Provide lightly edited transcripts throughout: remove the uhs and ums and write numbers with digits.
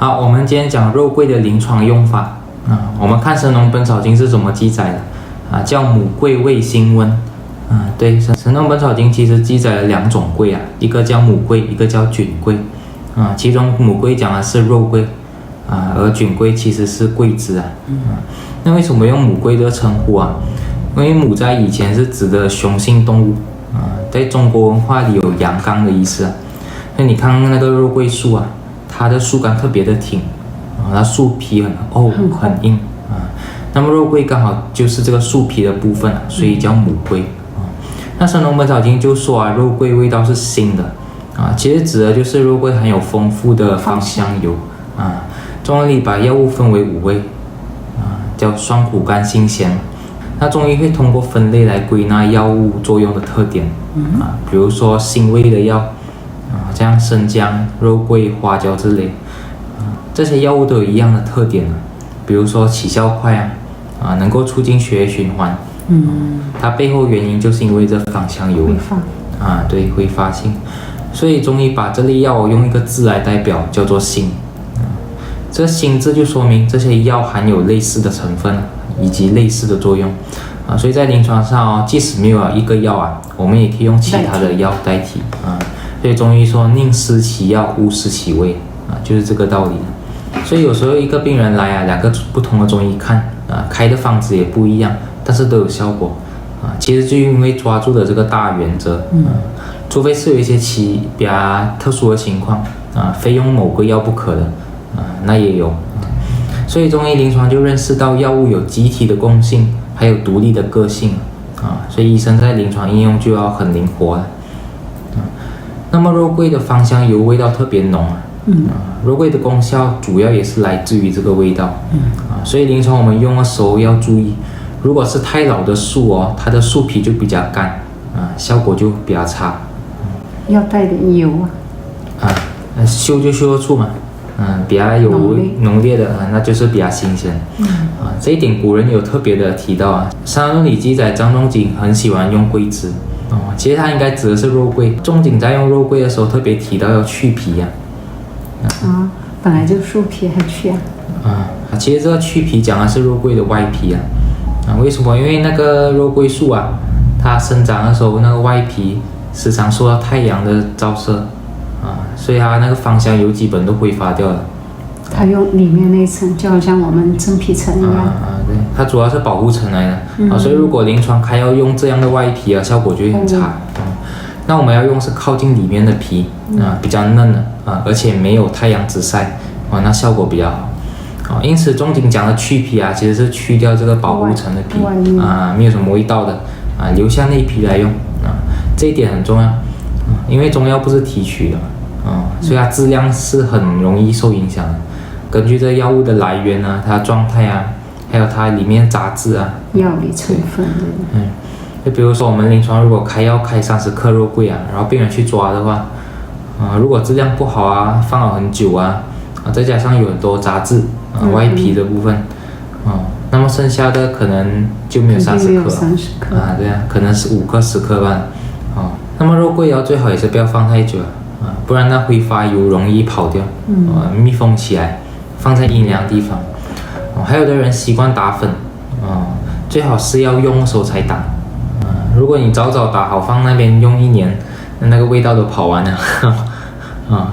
好，我们今天讲肉桂的临床用法我们看《神农本草经》是怎么记载的叫母桂味辛温对，《神农本草经》其实记载了2种桂一个叫母桂，一个叫菌桂其中母桂讲的是肉桂而菌桂其实是桂枝那为什么用母桂这个称呼因为母在以前是指的雄性动物在中国文化里有阳刚的意思那你看那个肉桂树它的树干特别的挺它树皮很厚很硬那么肉桂刚好就是这个树皮的部分所以叫母桂那《神农本草经》就说肉桂味道是辛的其实指的就是肉桂含有丰富的芳香油中医里把药物分为5味叫酸苦甘辛咸那中医会通过分类来归纳药物作用的特点比如说辛味的药像生姜、肉桂、花椒之类这些药物都有一样的特点比如说起效快能够促进血液循环它背后原因就是因为这芳香油对，挥发性所以中医把这类药用一个字来代表叫做辛这辛字就说明这些药含有类似的成分以及类似的作用所以在临床上即使没有一个药我们也可以用其他的药代替所以中医说宁施其药勿施其味就是这个道理所以有时候一个病人来2个不同的中医看开的方子也不一样但是都有效果其实就因为抓住了这个大原则除非是有一些比较特殊的情况非用某个药不可的那也有所以中医临床就认识到药物有集体的共性还有独立的个性所以医生在临床应用就要很灵活那么肉桂的芳香油味道特别浓肉桂的功效主要也是来自于这个味道所以临床我们用的时候要注意如果是太老的树它的树皮就比较干效果就比较差要带点油修就修得出嘛比较有浓烈的那就是比较新鲜这一点古人有特别的提到《伤寒论》里记载张仲景很喜欢用桂枝其实他应该指的是肉桂仲景在用肉桂的时候特别提到要去皮本来就树皮还去其实这个去皮讲的是肉桂的外皮为什么？因为那个肉桂树它生长的时候那个外皮时常受到太阳的照射所以它那个芳香油基本都挥发掉了它用里面那一层就好像我们真皮层一样对，它主要是保护层来的所以如果临床开药用这样的外皮效果就会很差那我们要用是靠近里面的皮比较嫩的而且没有太阳直晒那效果比较好因此仲景讲的去皮其实是去掉这个保护层的皮没有什么味道的留下内皮来用这一点很重要因为中药不是提取的所以它质量是很容易受影响的根据这药物的来源它的状态还有它里面杂质药理成分就比如说我们临床如果开药开30克肉桂然后病人去抓的话如果质量不好放了很久再加上有很多杂质外皮的部分那么剩下的可能就没有30克对可能是5克10克吧那么肉桂最好也是不要放太久不然那挥发油容易跑掉密封起来放在阴凉地方还有的人习惯打粉最好是要用的时候才打如果你早打好放那边用1年那个味道都跑完了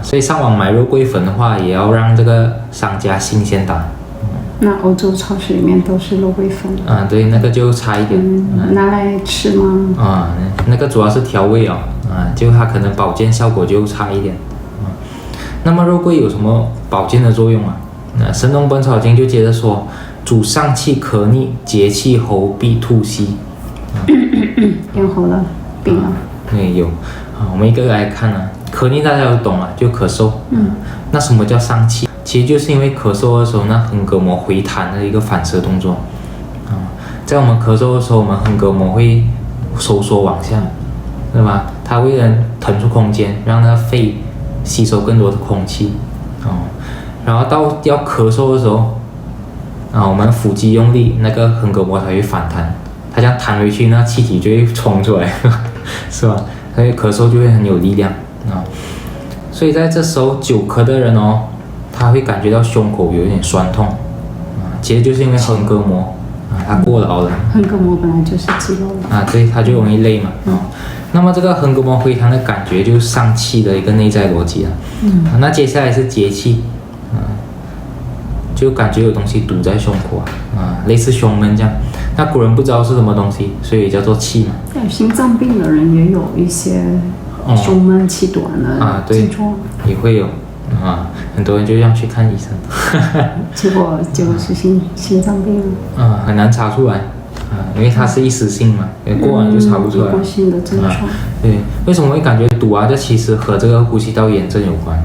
所以上网买肉桂粉的话也要让这个商家新鲜打那欧洲超市里面都是肉桂粉对，那个就差一点拿来吃吗那个主要是调味就它可能保健效果就差一点那么肉桂有什么保健的作用《神农本草经》就接着说主上气咳逆结气喉痹吐息咽喉的病对有我们一个个来看咳逆大家都懂就咳嗽那什么叫上气其实就是因为咳嗽的时候那横膈膜回弹的一个反射动作在我们咳嗽的时候我们横膈膜会收缩往下对吧它为了腾出空间让那个肺吸收更多的空气然后到要咳嗽的时候我们腹肌用力那个横膈膜才会反弹它这样弹回去那气体就会冲出来是吧所以咳嗽就会很有力量所以在这时候久咳的人他会感觉到胸口有一点酸痛，其实就是因为横膈膜它过劳了。横膈膜本来就是肌肉对，它就容易累嘛。那么这个横膈膜回弹的感觉就是上气的一个内在逻辑了。那接下来是节气，就感觉有东西堵在胸口类似胸闷这样。那古人不知道是什么东西，所以叫做气嘛。心脏病的人也有一些胸闷气短的症状，也会有很多人就这样去看医生，结果是心脏病了。很难查出来因为它是一时性嘛，过完就查不出来。一过性的症状。对，为什么会感觉堵这其实和这个呼吸道炎症有关。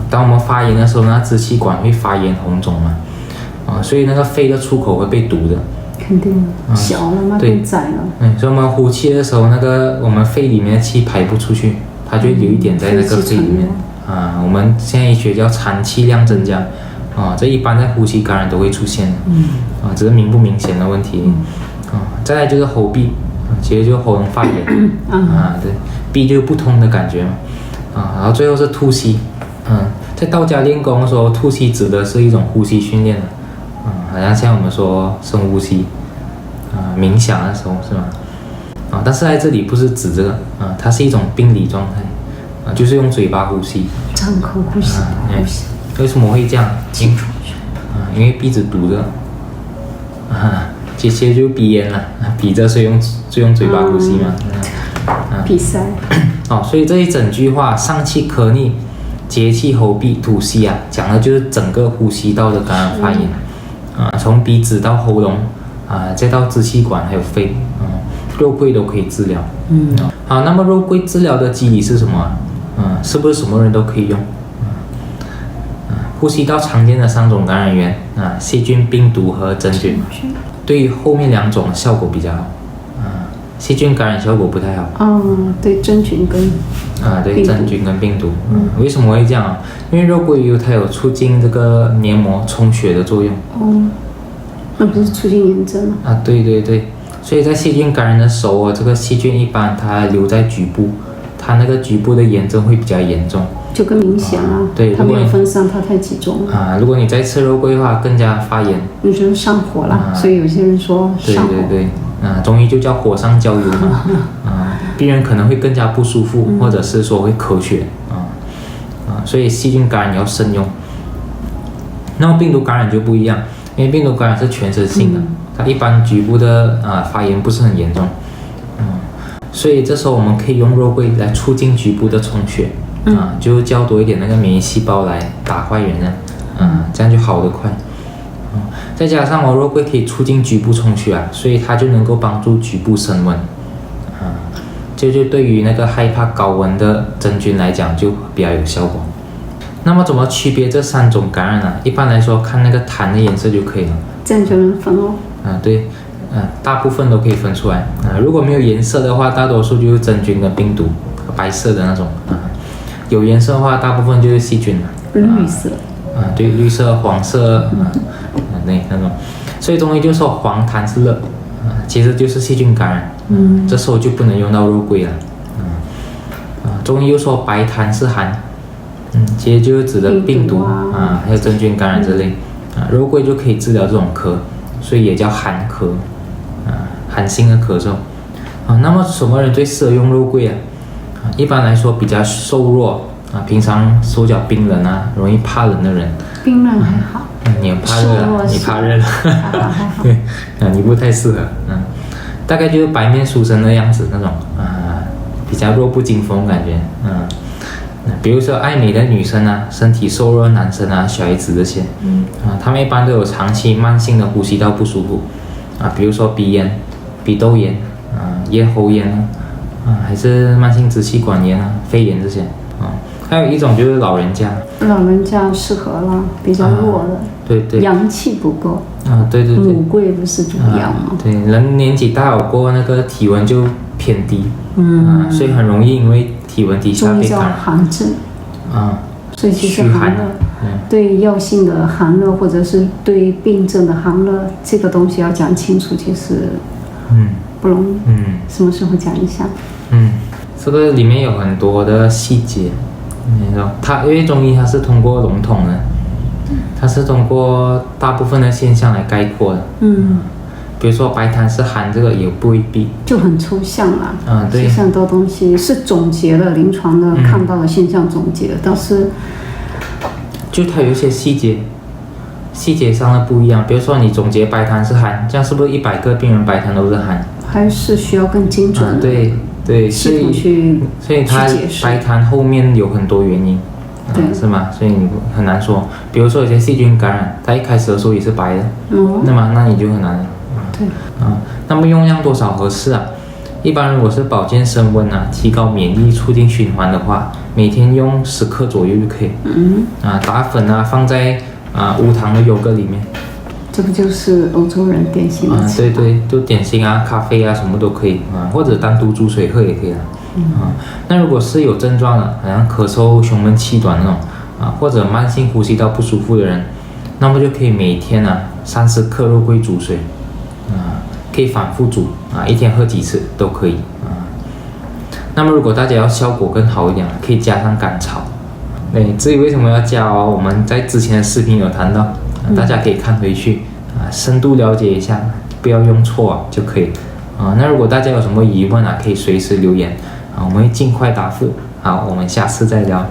当我们发炎的时候，那支气管会发炎红肿嘛，所以那个肺的出口会被堵的。肯定小了嘛，变窄了。所以我们呼气的时候，那个我们肺里面的气排不出去，它就有一点在那个肺里面。我们现在医学叫产气量增加。这一般在呼吸感染都会出现的。只是明不明显的问题。再来就是喉痹，其实就是喉咙发炎。对，痹就是不通的感觉嘛。然后最后是吐息。在道家练功的时候，吐息指的是一种呼吸训练的。好像像我们说深呼吸，冥想的时候是吗？但是在这里不是指这个，它是一种病理状态，就是用嘴巴呼吸，张口呼吸。为什么会这样？因为鼻子堵着，其实就鼻炎了，鼻着所以用嘴巴呼吸嘛。鼻塞。所以这一整句话，上气咳逆，节气喉痹吐息讲的就是整个呼吸道的感染发炎。从鼻子到喉咙，再到支气管还有肺，肉桂都可以治疗。好，那么肉桂治疗的机理是什么？是不是什么人都可以用？呼吸道常见的3种感染源细菌、病毒和真菌。对于后面2种效果比较好。细菌感染效果不太好。对，真菌跟对，真菌跟病毒。为什么会这样？因为肉桂油它有促进这个黏膜充血的作用。那不是促进炎症吗？对对对，所以在细菌感染的时候，这个细菌一般它留在局部，它那个局部的炎症会比较严重，就更明显了。对，它没有分散，它太集中了。如果你再吃肉桂的话，更加发炎。你就上火了，所以有些人说上火。对，中医就叫火上浇油嘛。病人可能会更加不舒服，或者是说会咳血所以细菌感染要慎用。那么病毒感染就不一样，因为病毒感染是全身性的，它一般局部的发炎不是很严重。所以这时候我们可以用肉桂来促进局部的充血，就叫多一点那个免疫细胞来打坏人这样就好得快。再加上肉桂可以促进局部充血所以它就能够帮助局部升温。就对于那个害怕高温的真菌来讲就比较有效果。那么怎么区别这3种感染呢？一般来说看那个痰的颜色就可以了。这样就能分哦。对，大部分都可以分出来。如果没有颜色的话，大多数就是真菌跟病毒，白色的那种。有颜色的话，大部分就是细菌。绿色。对，绿色、黄色，对那种。所以中医就说黄痰是热，其实就是细菌感染。这时候就不能用到肉桂了。中医又说白痰是寒，其实就是指的病毒还有真菌感染之类。肉桂就可以治疗这种咳，所以也叫寒咳，寒性的咳嗽。那么什么人最适合用肉桂一般来说比较瘦弱平常手脚冰冷容易怕冷的人。冰冷还好。你怕热你怕热对，你不太适合。大概就是白面书生的样子那种比较弱不禁风感觉。比如说爱美的女生身体瘦弱的男生小孩子这些，他们一般都有长期慢性的呼吸道不舒服比如说鼻炎、鼻窦炎咽喉炎还是慢性支气管炎肺炎这些还有一种就是老人家适合了，比较弱的，对，阳气不够对，母贵不是主阳吗？对，人年纪大了过那个体温就偏低，所以很容易因为体温低下被感染。寒症所以其实寒热对药性的寒热或者是对病症的寒热这个东西要讲清楚，其实不容易。什么时候讲一下？这个里面有很多的细节。它因为中医它是通过笼统的它是通过大部分的现象来概括的。比如说白痰是寒，这个也不未必，就很抽象啦。对，其实很多东西是总结了临床的看到的现象总结，但是就它有一些细节上的不一样。比如说你总结白痰是寒，这样是不是100个病人白痰都是寒？还是需要更精准的对，系统所以它白痰后面有很多原因。是吗？所以你很难说。比如说有些细菌感染，它一开始的时候也是白的，那你就很难。对。那么用量多少合适啊？一般如果是保健升温啊，提高免疫、促进循环的话，每天用10克左右就可以。打粉啊，放在无糖的优格里面。这不就是欧洲人典型的？对，就点心啊、咖啡啊，什么都可以或者单独煮水喝也可以那如果是有症状的，好像咳嗽、胸闷气短那种或者慢性呼吸道不舒服的人，那么就可以每天30克肉桂煮水可以反复煮一天喝几次都可以那么如果大家要效果更好一点，可以加上甘草。至于为什么要加我们在之前的视频有谈到，大家可以看回去深度了解一下，不要用错就可以那如果大家有什么疑问可以随时留言我们会尽快答复。好，我们下次再聊。